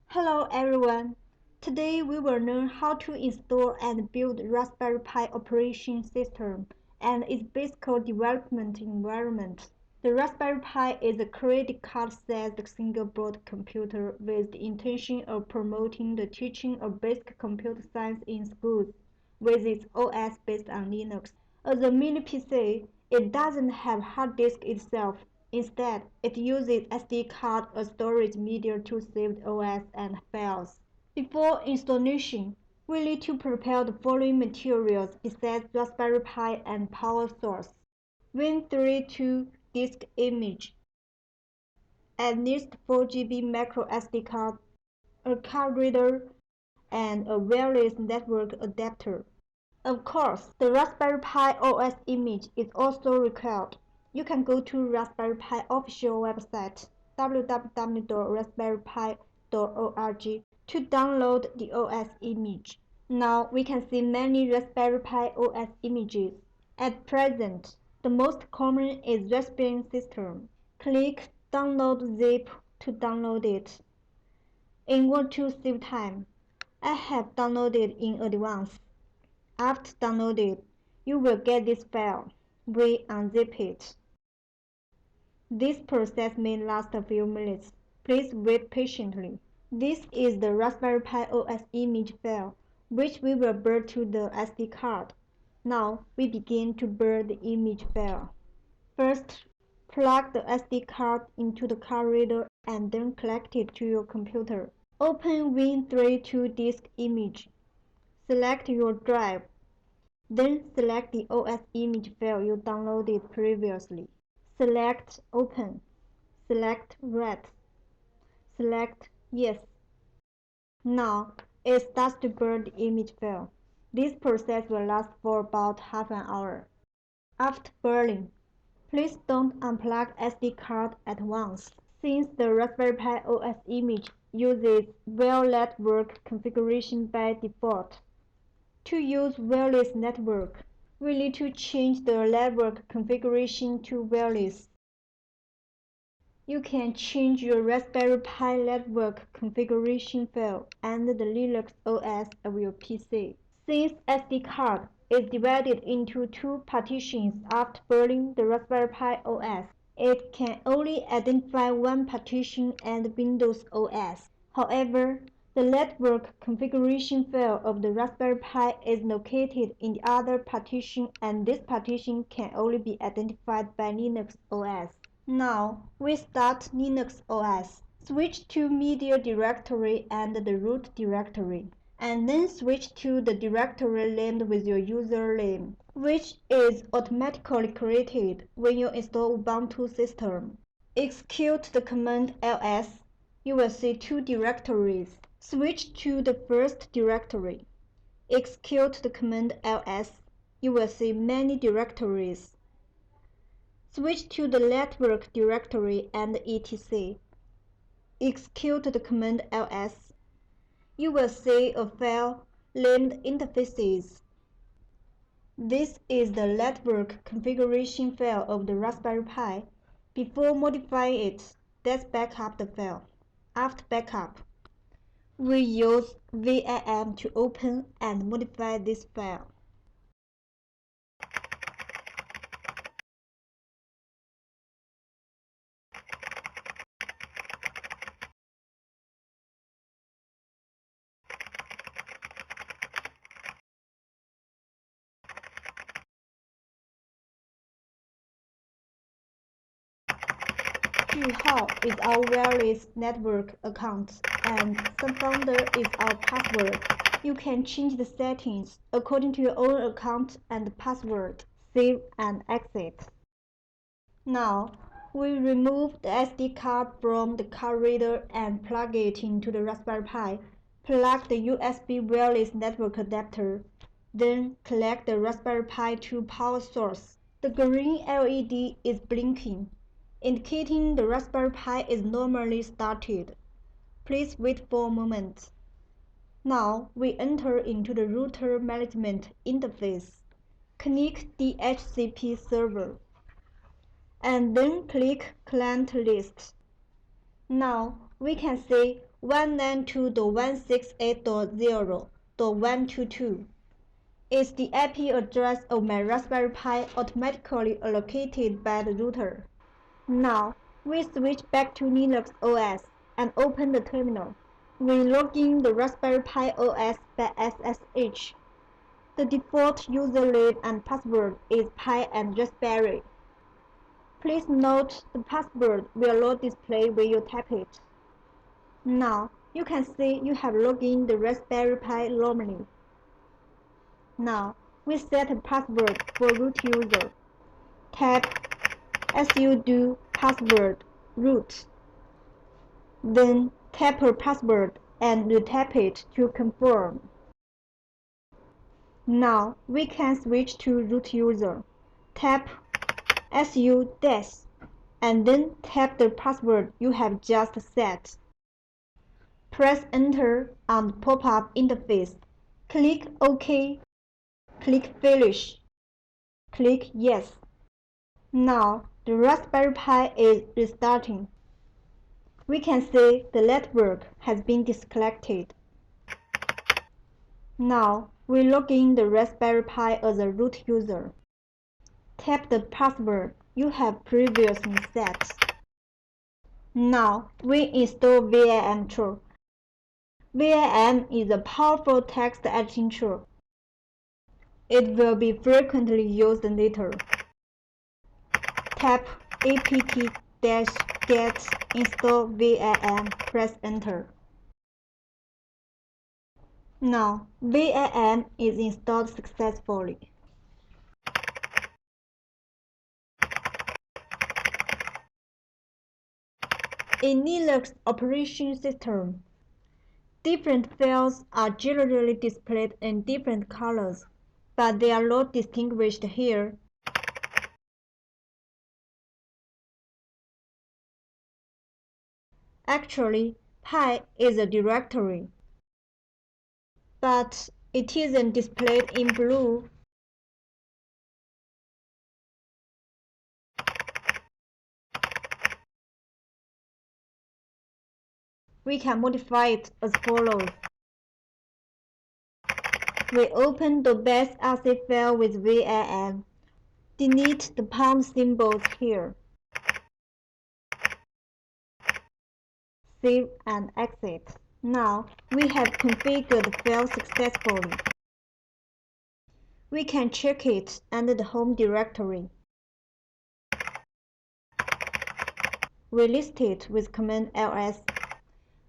Hello everyone! Today we will learn how to install and build Raspberry Pi operation system and its basic development environment. The Raspberry Pi is a credit card-sized single-board computer with the intention of promoting the teaching of basic computer science in schools, with its OS based on Linux. As a mini PC, it doesn't have hard disk itself. Instead, it uses SD card as storage media to save the OS and files. Before installation, we need to prepare the following materials besides Raspberry Pi and power source: Win32 disk image, at least 4 GB micro SD card, a card reader, and a wireless network adapter. Of course, the Raspberry Pi OS image is also required. You can go to Raspberry Pi official website www.raspberrypi.org to download the OS image. Now we can see many Raspberry Pi OS images. At present, the most common is Raspbian system. Click Download zip to download it. In order to save time, I have downloaded in advance. After downloaded, you will get this file. We unzip it. This process may last a few minutes. Please wait patiently. This is the Raspberry Pi OS image file, which we will burn to the SD card. Now we begin to burn the image file. First, plug the SD card into the card reader and then connect it to your computer. Open Win32 disk image. Select your drive. Then select the OS image file you downloaded previously. Select Open. Select Write. Select Yes. Now it starts to burn the image file. This process will last for about half an hour. After burning, please don't unplug SD card at once, since the Raspberry Pi OS image uses wireless network configuration by default. To use wireless network, we need to change the network configuration to wireless. You can change your Raspberry Pi network configuration file under the Linux OS of your PC. Since SD card is divided into two partitions after burning the Raspberry Pi OS, it can only identify one partition and Windows OS. However, the network configuration file of the Raspberry Pi is located in the other partition, and this partition can only be identified by Linux OS. Now we start Linux OS. Switch to Media Directory and the Root Directory, and then switch to the directory named with your username, which is automatically created when you install Ubuntu system. Execute the command ls. You will see two directories. Switch to the first directory. Execute the command ls. You will see many directories. Switch to the network directory and etc. Execute the command ls. You will see a file named interfaces. This is the network configuration file of the Raspberry Pi. Before modifying it, let's back up the file. After backup, we use vim to open and modify this file. Turorial is our wireless network account, and Sunfounder is our password. You can change the settings according to your own account and password. Save and exit. Now, we remove the SD card from the card reader and plug it into the Raspberry Pi. Plug the USB wireless network adapter. Then connect the Raspberry Pi to power source. The green LED is blinking, indicating the Raspberry Pi is normally started. Please wait for a moment. Now we enter into the router management interface. Click DHCP Server. and then click Client List. Now we can see 192.168.0.122 is the IP address of my Raspberry Pi automatically allocated by the router. Now we switch back to Linux OS and open the terminal. We log in the Raspberry Pi OS by SSH. The default username and password is Pi and Raspberry. Please note the password will not display when you type it. Now you can see you have logged in the Raspberry Pi normally. Now we set a password for root user. Type sudo password root. Then type a password and retype it to confirm. Now we can switch to root user. Type su-des and then type the password you have just set. Press enter on the pop-up interface. Click OK. Click Finish. Click Yes. Now the Raspberry Pi is restarting. We can see the network has been disconnected. Now we log in the Raspberry Pi as a root user. Type the password you have previously set. Now we install VIM tool. VIM is a powerful text editing tool. It will be frequently used later. Type apt-get install VIM, press enter. Now VIM is installed successfully. In Linux operating system, different files are generally displayed in different colors, but they are not distinguished here. Actually, Pi is a directory, but it isn't displayed in blue. We can modify it as follows. We open the base RC file with VIM. Delete the pound symbols here. Save and exit. Now we have configured the file successfully. We can check it under the home directory. We list it with command ls.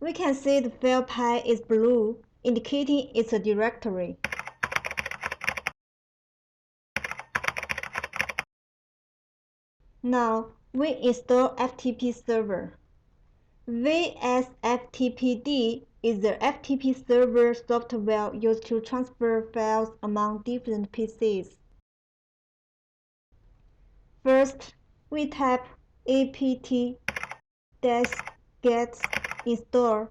We can see the file Pi is blue, indicating it's a directory. Now we install FTP Server. VSFTPD is the FTP server software used to transfer files among different PCs. First, we type apt-get install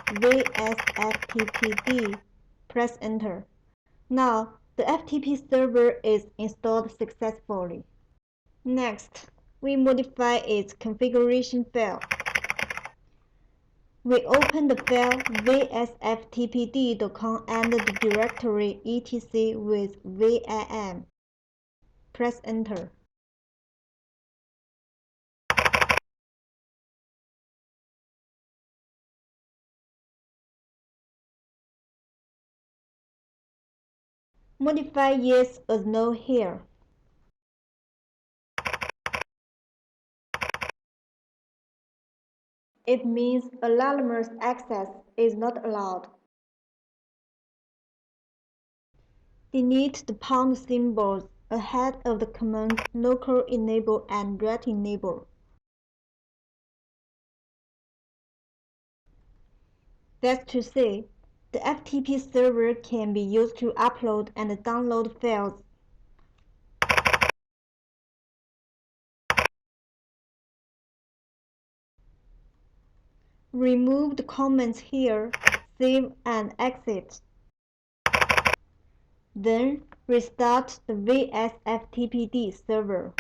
VSFTPD. Press enter. Now the FTP server is installed successfully. Next, we modify its configuration file. We open the file vsftpd.com and the directory etc with VIM. Press enter. Modify yes as no here. It means anonymous access is not allowed. Delete the pound symbols ahead of the command local enable and ret enable. That's to say, the FTP server can be used to upload and download files. Remove the comments here, save and exit. Then Restart the FTP server.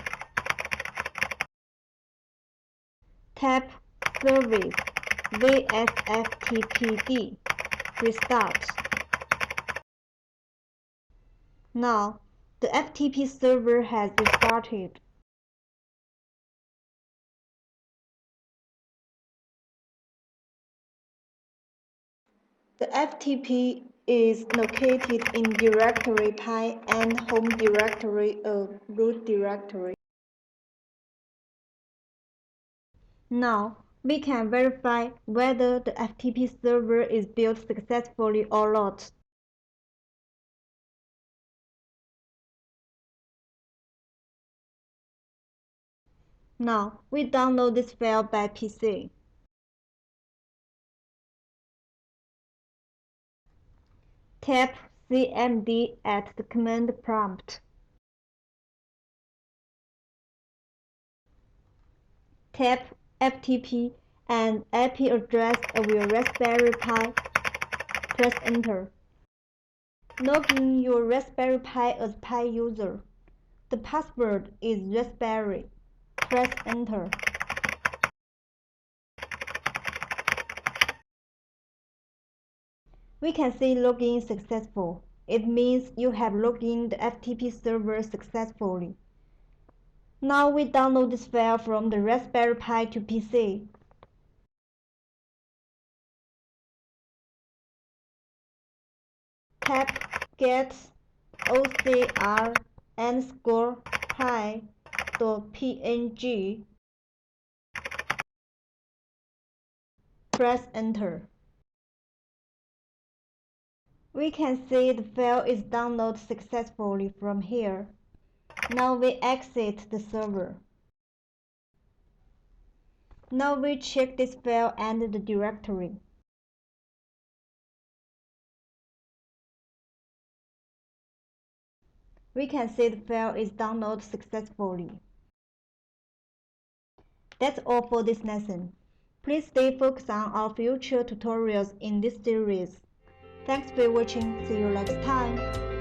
Tap Service FTP. Restart. Now, the FTP server has restarted. The FTP is located in directory pi and home directory of root directory. Now, we can verify whether the FTP server is built successfully or not. Now, we download this file by PC. Tap cmd at the command prompt. Tap FTP and IP address of your Raspberry Pi. Press Enter. Log in your Raspberry Pi as Pi user. The password is Raspberry. Press Enter. We can see login successful. It means you have logged in the FTP server successfully. Now we download this file from the Raspberry Pi to PC. Tap get ocr_pi.png. Press Enter. We can see the file is downloaded successfully from here. Now we exit the server. Now we check this file and the directory. We can see the file is downloaded successfully. That's all for this lesson. Please stay focused on our future tutorials in this series. Thanks for watching. See you next time.